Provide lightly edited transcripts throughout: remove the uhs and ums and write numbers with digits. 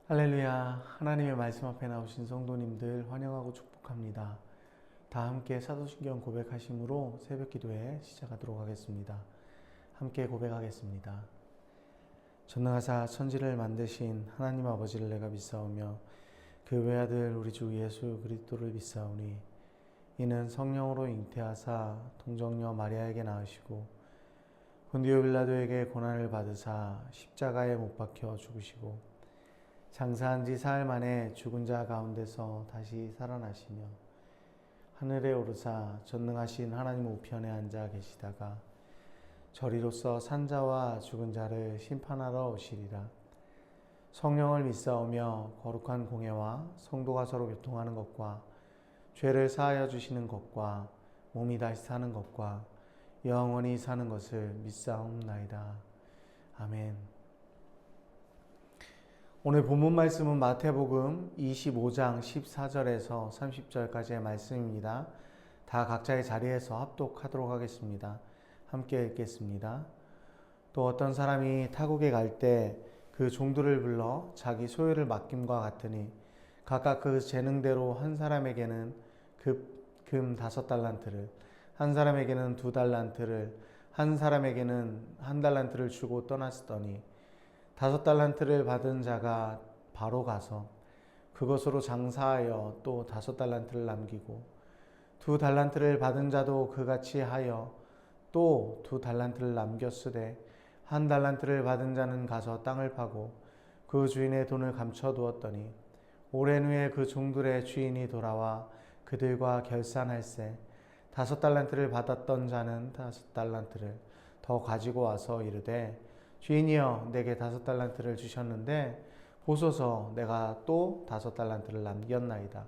할렐루야. 하나님의 말씀 앞에 나오신 성도님들 환영하고 축복합니다. 다 함께 사도신경 고백하심으로 새벽기도에 시작하도록 하겠습니다. 함께 고백하겠습니다. 전능하사 천지를 만드신 하나님 아버지를 내가 믿사오며 그 외아들 우리 주 예수 그리스도를 믿사오니 이는 성령으로 잉태하사 동정녀 마리아에게 낳으시고 본디오 빌라도에게 고난을 받으사 십자가에 못 박혀 죽으시고 장사한 지 사흘 만에 죽은 자 가운데서 다시 살아나시며 하늘에 오르사 전능하신 하나님 우편에 앉아 계시다가 저리로서 산자와 죽은 자를 심판하러 오시리라. 성령을 믿사오며 거룩한 공예와 성도가 서로 교통하는 것과 죄를 사하여 주시는 것과 몸이 다시 사는 것과 영원히 사는 것을 믿사옵나이다. 아멘. 오늘 본문 말씀은 마태복음 25장 14절에서 30절까지의 말씀입니다. 다 각자의 자리에서 합독하도록 하겠습니다. 함께 읽겠습니다. 또 어떤 사람이 타국에 갈 때 그 종들을 불러 자기 소유를 맡김과 같으니 각각 그 재능대로 한 사람에게는 금 5달란트를, 한 사람에게는 2달란트를, 한 사람에게는 1달란트를 주고 떠났더니 5달란트를 받은 자가 바로 가서 그것으로 장사하여 또 5달란트를 남기고 2달란트를 받은 자도 그같이 하여 또 2달란트를 남겼으되 1달란트를 받은 자는 가서 땅을 파고 그 주인의 돈을 감춰두었더니 오랜 후에 그 종들의 주인이 돌아와 그들과 결산할세 5달란트를 받았던 자는 5달란트를 더 가지고 와서 이르되 주인이여 내게 5달란트를 주셨는데 보소서 내가 또 5달란트를 남겼나이다.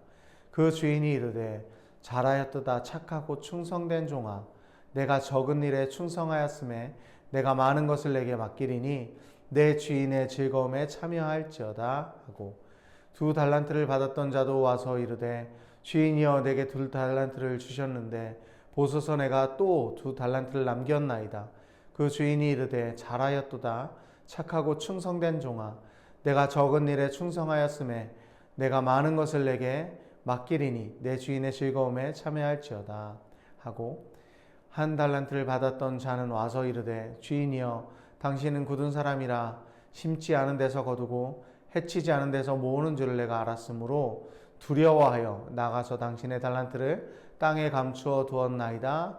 그 주인이 이르되 잘하였도다 착하고 충성된 종아 내가 적은 일에 충성하였음에 내가 많은 것을 내게 맡기리니 내 주인의 즐거움에 참여할지어다 하고 2달란트를 받았던 자도 와서 이르되 주인이여 내게 2달란트를 주셨는데 보소서 내가 또 2달란트를 남겼나이다. 그 주인이 이르되 잘하였도다 착하고 충성된 종아 내가 적은 일에 충성하였음에 내가 많은 것을 내게 맡기리니 내 주인의 즐거움에 참여할지어다 하고 1달란트를 받았던 자는 와서 이르되 주인이여 당신은 굳은 사람이라 심지 않은 데서 거두고 해치지 않은 데서 모으는 줄을 내가 알았으므로 두려워하여 나가서 당신의 달란트를 땅에 감추어 두었나이다.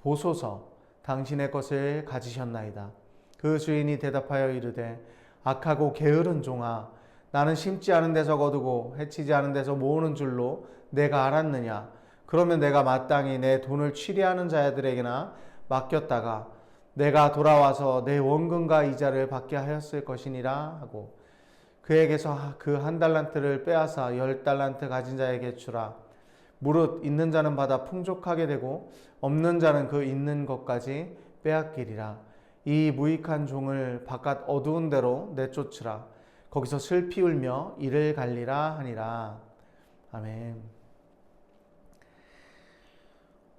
보소서 당신의 것을 가지셨나이다. 그 주인이 대답하여 이르되 악하고 게으른 종아 나는 심지 않은 데서 거두고 해치지 않은 데서 모으는 줄로 내가 알았느냐. 그러면 내가 마땅히 내 돈을 취리하는 자들에게나 맡겼다가 내가 돌아와서 내 원금과 이자를 받게 하였을 것이니라 하고 그에게서 그 1달란트를 빼앗아 10달란트 가진 자에게 주라. 무릇 있는 자는 받아 풍족하게 되고 없는 자는 그 있는 것까지 빼앗기리라. 이 무익한 종을 바깥 어두운 데로 내쫓으라. 거기서 슬피 울며 이를 갈리라 하니라. 아멘.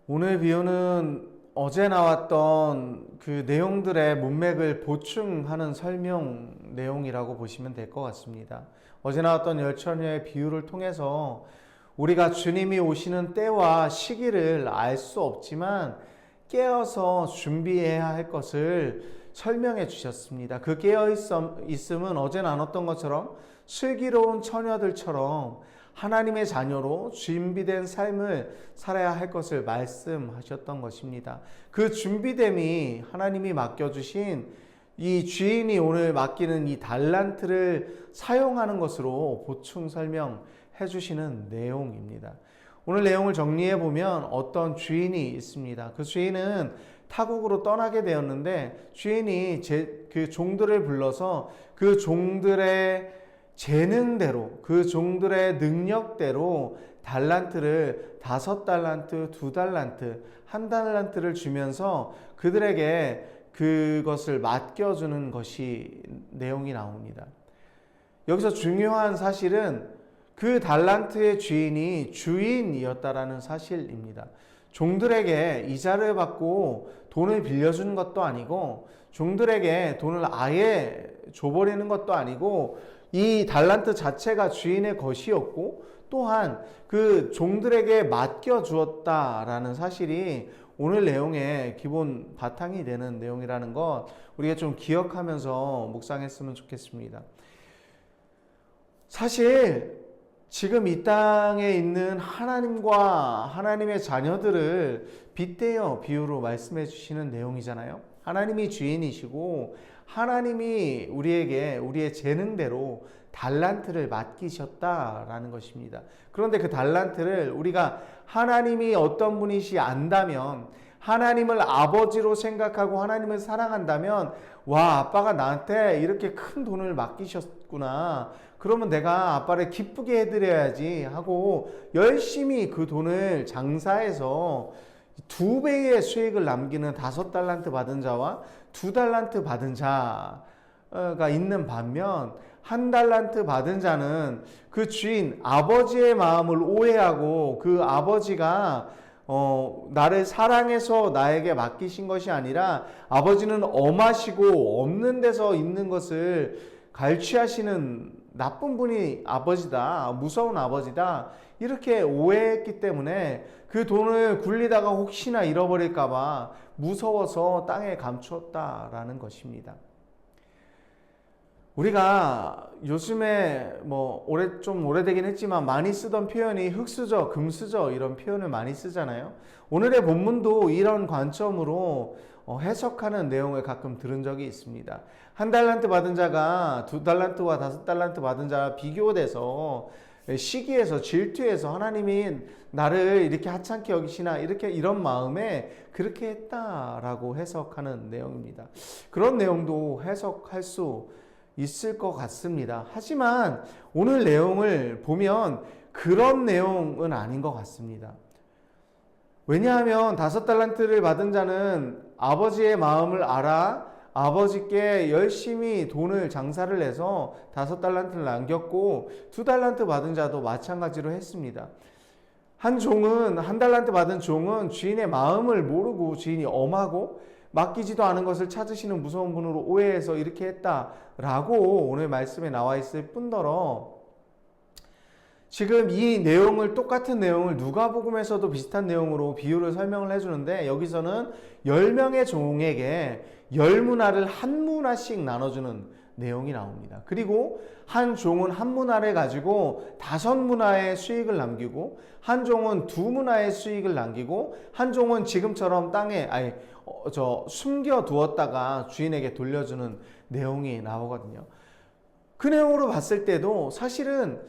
오늘 비유는 어제 나왔던 그 내용들의 문맥을 보충하는 설명 내용이라고 보시면 될 것 같습니다. 어제 나왔던 열처녀의 비유를 통해서 우리가 주님이 오시는 때와 시기를 알 수 없지만 깨어서 준비해야 할 것을 설명해 주셨습니다. 그 깨어 있음은 어제 나눴던 것처럼 슬기로운 처녀들처럼 하나님의 자녀로 준비된 삶을 살아야 할 것을 말씀하셨던 것입니다. 그 준비됨이 하나님이 맡겨주신 이 주인이 오늘 맡기는 이 달란트를 사용하는 것으로 보충 설명해 주시는 내용입니다. 오늘 내용을 정리해 보면 어떤 주인이 있습니다. 그 주인은 타국으로 떠나게 되었는데 주인이 그 종들을 불러서 그 종들의 재능대로, 그 종들의 능력대로 달란트를 5달란트, 2달란트, 1달란트를 주면서 그들에게 그것을 맡겨주는 것이 내용이 나옵니다. 여기서 중요한 사실은 그 달란트의 주인이 주인이었다라는 사실입니다. 종들에게 이자를 받고 돈을 빌려주는 것도 아니고 종들에게 돈을 아예 줘버리는 것도 아니고 이 달란트 자체가 주인의 것이었고 또한 그 종들에게 맡겨주었다라는 사실이 오늘 내용의 기본 바탕이 되는 내용이라는 것 우리가 좀 기억하면서 묵상했으면 좋겠습니다. 사실 지금 이 땅에 있는 하나님과 하나님의 자녀들을 빗대어 비유로 말씀해 주시는 내용이잖아요. 하나님이 주인이시고 하나님이 우리에게 우리의 재능대로 달란트를 맡기셨다라는 것입니다. 그런데 그 달란트를 우리가 하나님이 어떤 분이시 안다면, 하나님을 아버지로 생각하고 하나님을 사랑한다면, 와, 아빠가 나한테 이렇게 큰 돈을 맡기셨구나. 그러면 내가 아빠를 기쁘게 해드려야지 하고 열심히 그 돈을 장사해서 2배의 수익을 남기는 5달란트 받은 자와 2달란트 받은 자가 있는 반면 1달란트 받은 자는 그 주인 아버지의 마음을 오해하고 그 아버지가 나를 사랑해서 나에게 맡기신 것이 아니라 아버지는 엄하시고 없는 데서 있는 것을 갈취하시는 나쁜 분이 아버지다, 무서운 아버지다 이렇게 오해했기 때문에 그 돈을 굴리다가 혹시나 잃어버릴까봐 무서워서 땅에 감추었다라는 것입니다. 우리가 요즘에 좀 오래되긴 했지만 많이 쓰던 표현이 흙수저, 금수저 이런 표현을 많이 쓰잖아요. 오늘의 본문도 이런 관점으로 해석하는 내용을 가끔 들은 적이 있습니다. 1달란트 받은 자가 2달란트와 5달란트 받은 자와 비교돼서 시기에서 질투해서 하나님이 나를 이렇게 하찮게 여기시나 이런 마음에 그렇게 했다라고 해석하는 내용입니다. 그런 내용도 해석할 수 있을 것 같습니다. 하지만 오늘 내용을 보면 그런 내용은 아닌 것 같습니다. 왜냐하면 5달란트를 받은 자는 아버지의 마음을 알아 아버지께 열심히 돈을 장사를 해서 5달란트를 남겼고 2달란트 받은 자도 마찬가지로 했습니다. 한 종은 1달란트 받은 종은 주인의 마음을 모르고 주인이 엄하고 맡기지도 않은 것을 찾으시는 무서운 분으로 오해해서 이렇게 했다라고 오늘 말씀에 나와 있을 뿐더러 지금 이 내용을 똑같은 내용을 누가복음에서도 비슷한 내용으로 비유를 설명을 해주는데 여기서는 10명의 종에게 10문화를 한 문화씩 나눠주는 내용이 나옵니다. 그리고 한 종은 한 문화를 가지고 5문화의 수익을 남기고 한 종은 2문화의 수익을 남기고 한 종은 지금처럼 땅에 숨겨두었다가 주인에게 돌려주는 내용이 나오거든요. 그 내용으로 봤을 때도 사실은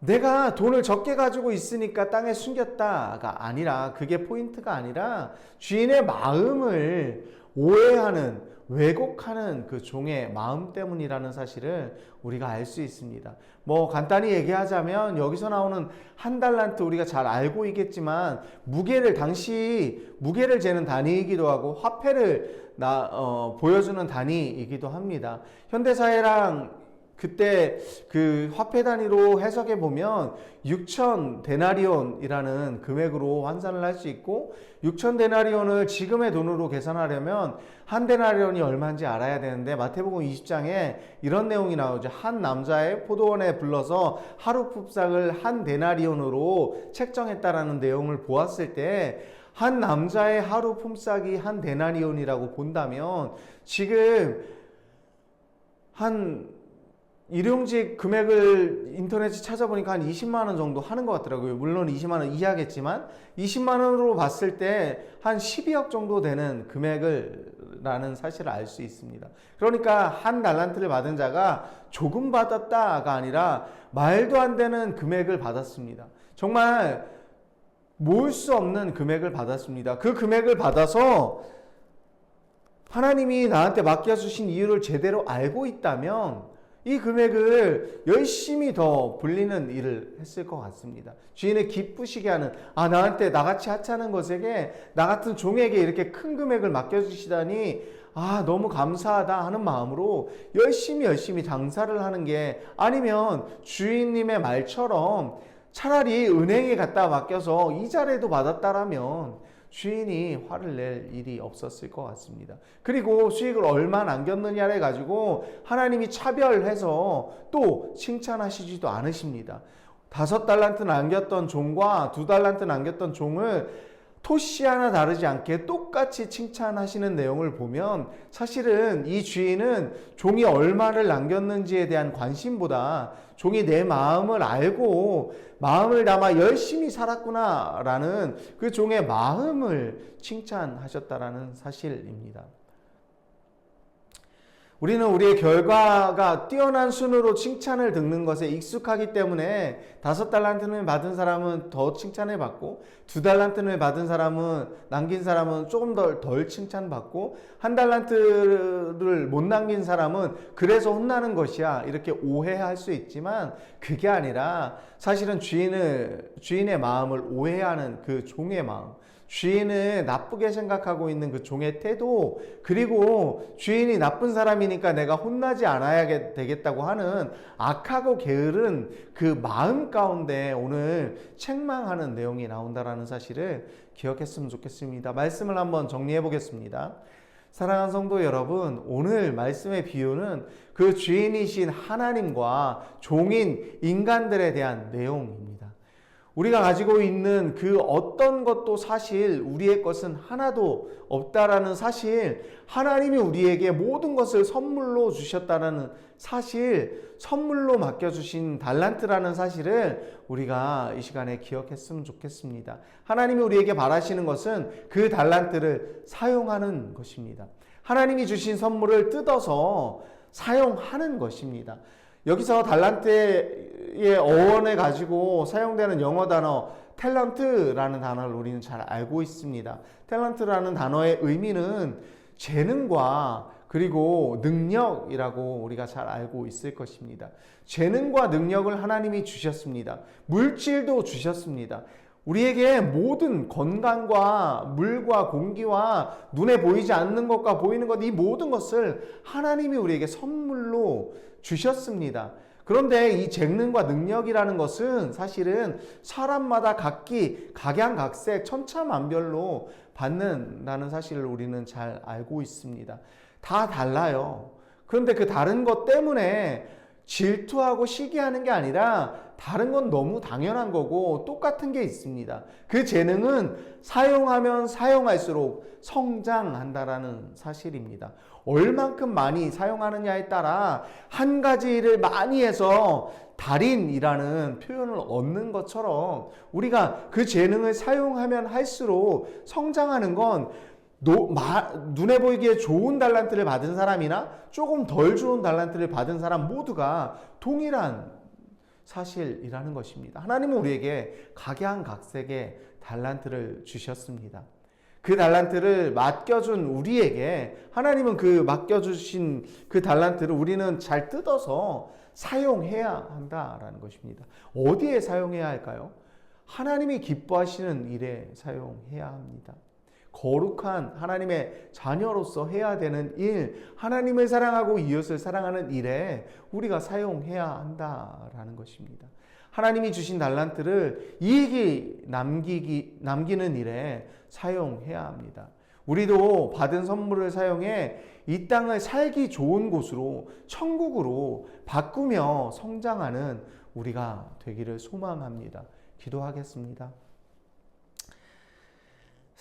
내가 돈을 적게 가지고 있으니까 땅에 숨겼다가 아니라 그게 포인트가 아니라 주인의 마음을 오해하는 왜곡하는 그 종의 마음 때문이라는 사실을 우리가 알 수 있습니다. 간단히 얘기하자면 여기서 나오는 1달란트 우리가 잘 알고 있겠지만 당시 무게를 재는 단위이기도 하고 화폐를 보여주는 단위이기도 합니다. 현대사회랑 그때 그 화폐 단위로 해석해 보면 6천 데나리온이라는 금액으로 환산을 할 수 있고 6천 데나리온을 지금의 돈으로 계산하려면 한 데나리온이 얼마인지 알아야 되는데 마태복음 20장에 이런 내용이 나오죠. 한 남자의 포도원에 불러서 하루 품삯을 한 데나리온으로 책정했다라는 내용을 보았을 때 한 남자의 하루 품삯이 한 데나리온이라고 본다면 지금 한 일용직 금액을 인터넷에 찾아보니까 한 20만 원 정도 하는 것 같더라고요. 물론 20만 원 이하겠지만 20만 원으로 봤을 때 한 12억 정도 되는 금액을 라는 사실을 알 수 있습니다. 그러니까 한 달란트를 받은 자가 조금 받았다가 아니라 말도 안 되는 금액을 받았습니다. 정말 모을 수 없는 금액을 받았습니다. 그 금액을 받아서 하나님이 나한테 맡겨주신 이유를 제대로 알고 있다면 이 금액을 열심히 더 불리는 일을 했을 것 같습니다. 주인을 기쁘시게 하는, 나한테 나같이 하찮은 것에게, 나 같은 종에게 이렇게 큰 금액을 맡겨주시다니 너무 감사하다 하는 마음으로 열심히 장사를 하는 게, 아니면 주인님의 말처럼 차라리 은행에 갖다 맡겨서 이자라도 받았다라면 주인이 화를 낼 일이 없었을 것 같습니다. 그리고 수익을 얼마 남겼느냐를 가지고 하나님이 차별해서 또 칭찬하시지도 않으십니다. 5달란트 남겼던 종과 2달란트 남겼던 종을 토시 하나 다르지 않게 똑같이 칭찬하시는 내용을 보면 사실은 이 주인은 종이 얼마를 남겼는지에 대한 관심보다 종이 내 마음을 알고 마음을 담아 열심히 살았구나라는 그 종의 마음을 칭찬하셨다라는 사실입니다. 우리는 우리의 결과가 뛰어난 순으로 칭찬을 듣는 것에 익숙하기 때문에 5달란트를 받은 사람은 더 칭찬을 받고 2달란트를 받은 사람은 남긴 사람은 조금 덜 칭찬받고 1달란트를 못 남긴 사람은 그래서 혼나는 것이야 이렇게 오해할 수 있지만 그게 아니라 사실은 주인의 마음을 오해하는 그 종의 마음, 주인을 나쁘게 생각하고 있는 그 종의 태도, 그리고 주인이 나쁜 사람이니까 내가 혼나지 않아야 되겠다고 하는 악하고 게으른 그 마음 가운데 오늘 책망하는 내용이 나온다는 사실을 기억했으면 좋겠습니다. 말씀을 한번 정리해 보겠습니다. 사랑하는 성도 여러분, 오늘 말씀의 비유는 그 주인이신 하나님과 종인 인간들에 대한 내용입니다. 우리가 가지고 있는 그 어떤 것도 사실 우리의 것은 하나도 없다라는 사실, 하나님이 우리에게 모든 것을 선물로 주셨다라는 사실, 선물로 맡겨주신 달란트라는 사실을 우리가 이 시간에 기억했으면 좋겠습니다. 하나님이 우리에게 바라시는 것은 그 달란트를 사용하는 것입니다. 하나님이 주신 선물을 뜯어서 사용하는 것입니다. 여기서 달란트의 어원을 가지고 사용되는 영어 단어 탤런트라는 단어를 우리는 잘 알고 있습니다. 탤런트라는 단어의 의미는 재능과 그리고 능력이라고 우리가 잘 알고 있을 것입니다. 재능과 능력을 하나님이 주셨습니다. 물질도 주셨습니다. 우리에게 모든 건강과 물과 공기와 눈에 보이지 않는 것과 보이는 것, 이 모든 것을 하나님이 우리에게 선물로 주셨습니다. 그런데 이 재능과 능력이라는 것은 사실은 사람마다 각양각색 천차만별로 받는다는 사실을 우리는 잘 알고 있습니다. 다 달라요. 그런데 그 다른 것 때문에 질투하고 시기하는 게 아니라 다른 건 너무 당연한 거고 똑같은 게 있습니다. 그 재능은 사용하면 사용할수록 성장한다라는 사실입니다. 얼만큼 많이 사용하느냐에 따라 한 가지 일을 많이 해서 달인이라는 표현을 얻는 것처럼 우리가 그 재능을 사용하면 할수록 성장하는 건 눈에 보이기에 좋은 달란트를 받은 사람이나 조금 덜 좋은 달란트를 받은 사람 모두가 동일한 사실이라는 것입니다. 하나님은 우리에게 각양각색의 달란트를 주셨습니다. 그 달란트를 맡겨준 우리에게 하나님은 그 맡겨주신 그 달란트를 우리는 잘 뜯어서 사용해야 한다라는 것입니다. 어디에 사용해야 할까요? 하나님이 기뻐하시는 일에 사용해야 합니다. 거룩한 하나님의 자녀로서 해야 되는 일, 하나님을 사랑하고 이웃을 사랑하는 일에 우리가 사용해야 한다라는 것입니다. 하나님이 주신 달란트를 이익이 남기는 일에 사용해야 합니다. 우리도 받은 선물을 사용해 이 땅을 살기 좋은 곳으로, 천국으로 바꾸며 성장하는 우리가 되기를 소망합니다. 기도하겠습니다.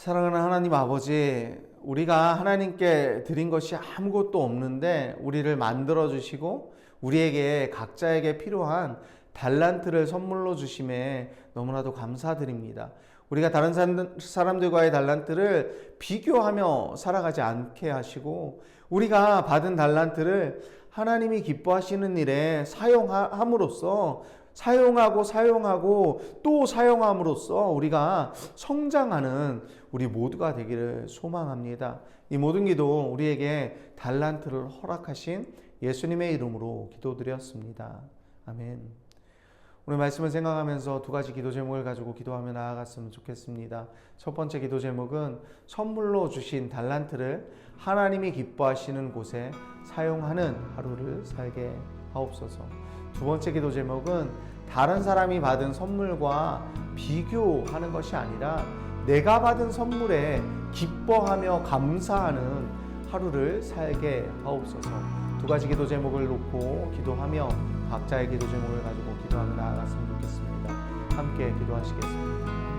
사랑하는 하나님 아버지, 우리가 하나님께 드린 것이 아무것도 없는데 우리를 만들어 주시고 우리에게 각자에게 필요한 달란트를 선물로 주심에 너무나도 감사드립니다. 우리가 다른 사람들과의 달란트를 비교하며 살아가지 않게 하시고 우리가 받은 달란트를 하나님이 기뻐하시는 일에 사용함으로써 사용하고 또 사용함으로써 우리가 성장하는 우리 모두가 되기를 소망합니다. 이 모든 기도 우리에게 달란트를 허락하신 예수님의 이름으로 기도드렸습니다. 아멘. 오늘 말씀을 생각하면서 두 가지 기도 제목을 가지고 기도하며 나아갔으면 좋겠습니다. 첫 번째 기도 제목은 선물로 주신 달란트를 하나님이 기뻐하시는 곳에 사용하는 하루를 살게 하옵소서. 두 번째 기도 제목은 다른 사람이 받은 선물과 비교하는 것이 아니라 내가 받은 선물에 기뻐하며 감사하는 하루를 살게 하옵소서. 두 가지 기도 제목을 놓고 기도하며 각자의 기도 제목을 가지고 기도하며 나아갔으면 좋겠습니다. 함께 기도하시겠습니다.